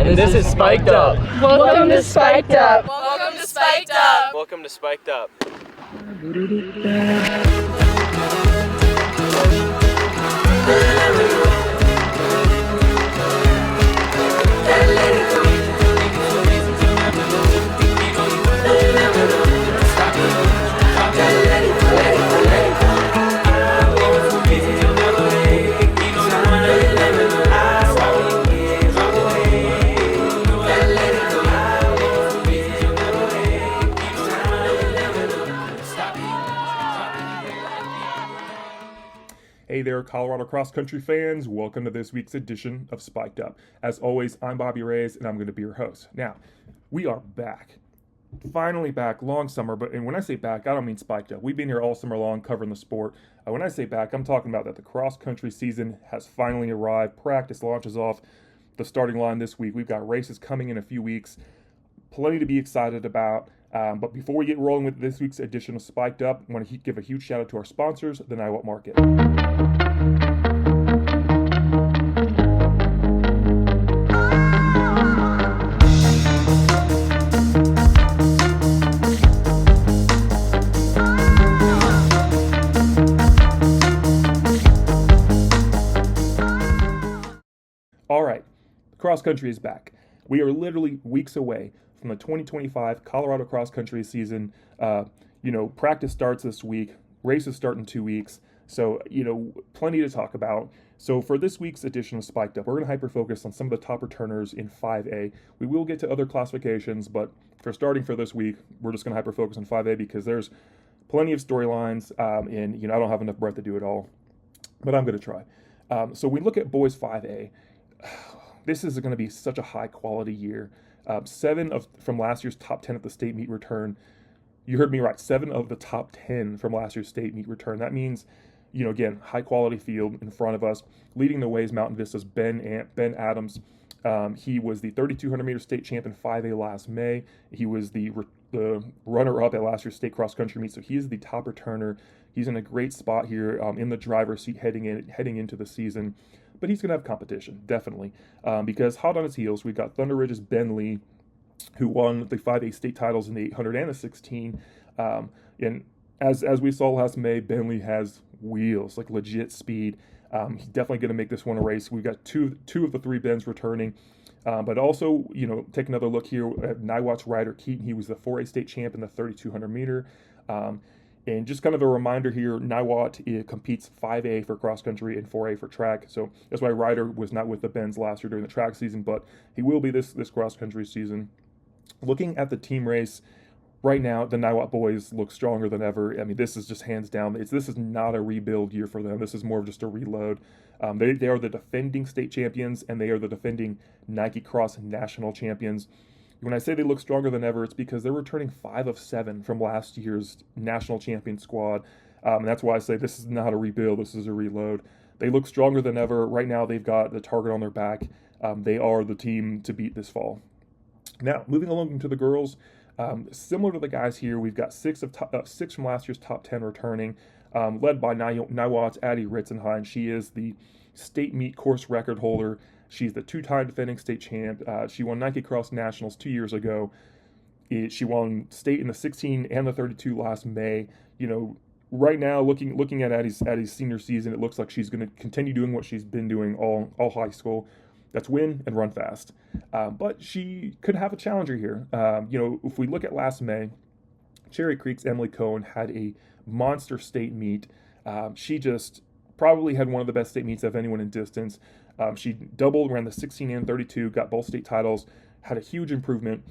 and this is Spiked Up. Welcome to Spiked Up. Welcome to Spiked Up. Welcome to Spiked Up. Hey there, Colorado cross country fans. Welcome to this week's edition of Spiked Up. As always, I'm Bobby Reyes, and I'm going to be your host. Now, we are back. Finally back, long summer, and when I say back, I don't mean spiked up. We've been here all summer long covering the sport. When I say back, I'm talking about that the cross country season has finally arrived. Practice launches off the starting line this week. We've got races coming in a few weeks. Plenty to be excited about. But before we get rolling with this week's edition of Spiked Up, I want to give a huge shout out to our sponsors, the Niwot Market. All right, cross country is back. We are literally weeks away from the 2025 Colorado cross country season. Practice starts this week, races start in 2 weeks. So, plenty to talk about. So for this week's edition of Spiked Up, we're going to hyper-focus on some of the top returners in 5A. We will get to other classifications, but for starting for this week, we're just going to hyper-focus on 5A because there's plenty of storylines, and I don't have enough breath to do it all, but I'm going to try. So we look at boys 5A. This is going to be such a high-quality year. 7 from last year's top 10 at the state meet return. You heard me right. 7 of the top 10 from last year's state meet return. That means, again, high-quality field in front of us. Leading the way is Mountain Vista's Ben Adams. He was the 3,200-meter state champ in 5A last May. He was the runner-up at last year's state cross-country meet, so he is the top returner. He's in a great spot here in the driver's seat heading into the season. But he's going to have competition, definitely, because hot on his heels, we've got Thunder Ridge's Ben Lee, who won the 5A state titles in the 800 and the 16. And as we saw last May, Ben Lee has wheels, like legit speed. He's definitely going to make this one a race. We've got two of the 3 Bens returning. But also, take another look here at Niwot's Ryder Keaton. He was the 4A state champ in the 3,200 meter. And just kind of a reminder here, Niwot competes 5A for cross country and 4A for track. So that's why Ryder was not with the Bens last year during the track season, but he will be this cross country season. Looking at the team race, right now, the Niwot boys look stronger than ever. I mean, this is just hands down. This is not a rebuild year for them. This is more of just a reload. They are the defending state champions, and they are the defending Nike Cross national champions. When I say they look stronger than ever, it's because they're returning 5 of 7 from last year's national champion squad. And that's why I say this is not a rebuild, this is a reload. They look stronger than ever. Right now, they've got the target on their back. They are the team to beat this fall. Now, moving along into the girls, similar to the guys here, we've got 6 from last year's top 10 returning, led by Niwot's Addie Ritzenheim. She is the state meet course record holder. She's the 2-time defending state champ. She won Nike Cross Nationals 2 years ago. She won state in the 16 and the 32 last May. Right now, looking at Addie's senior season, it looks like she's going to continue doing what she's been doing all high school. That's win and run fast. But she could have a challenger here. If we look at last May, Cherry Creek's Emily Cohen had a monster state meet. She just probably had one of the best state meets of anyone in distance. She doubled, ran the 16 and 32, got both state titles, had a huge improvement.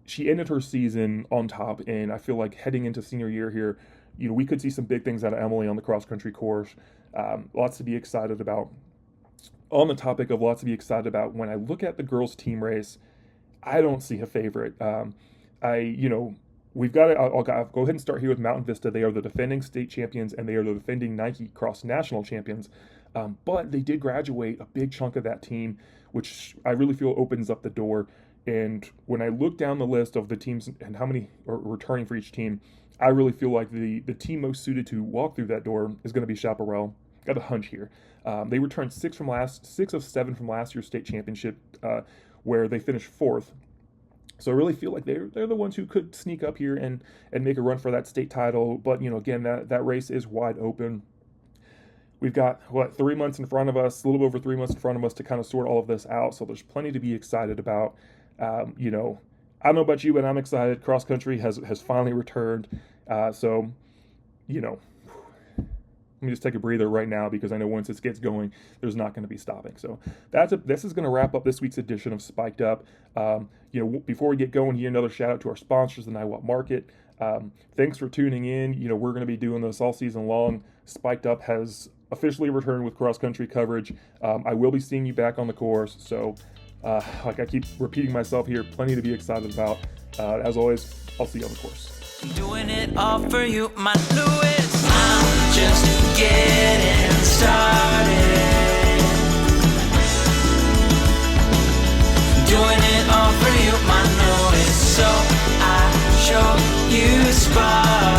She ended her season on top, and I feel like heading into senior year here, we could see some big things out of Emily on the cross-country course. Lots to be excited about. On the topic of lots to be excited about, when I look at the girls' team race, I don't see a favorite. We've got it. I'll go ahead and start here with Mountain Vista. They are the defending state champions, and they are the defending Nike Cross national champions. But they did graduate a big chunk of that team, which I really feel opens up the door. And when I look down the list of the teams and how many are returning for each team, I really feel like the team most suited to walk through that door is going to be Chaparral. Got a hunch here. They returned 6 of 7 from last year's state championship. where they finished 4th. So I really feel like they're the ones who could sneak up here and make a run for that state title. But, again, that race is wide open. We've got, 3 months in front of us, a little bit over 3 months in front of us to kind of sort all of this out. So there's plenty to be excited about. I don't know about you, but I'm excited. Cross country has finally returned. So, let me just take a breather right now because I know once it gets going, there's not going to be stopping. So this is going to wrap up this week's edition of Spiked Up. Before we get going here, another shout out to our sponsors, the Niwot Market. Thanks for tuning in. We're going to be doing this all season long. Spiked Up has officially returned with cross country coverage. I will be seeing you back on the course. So, like I keep repeating myself here, plenty to be excited about. As always, I'll see you on the course. Doing it all for you, my Lewis. I'm just getting started. Doing it all for you, my Lewis. So I show you spark.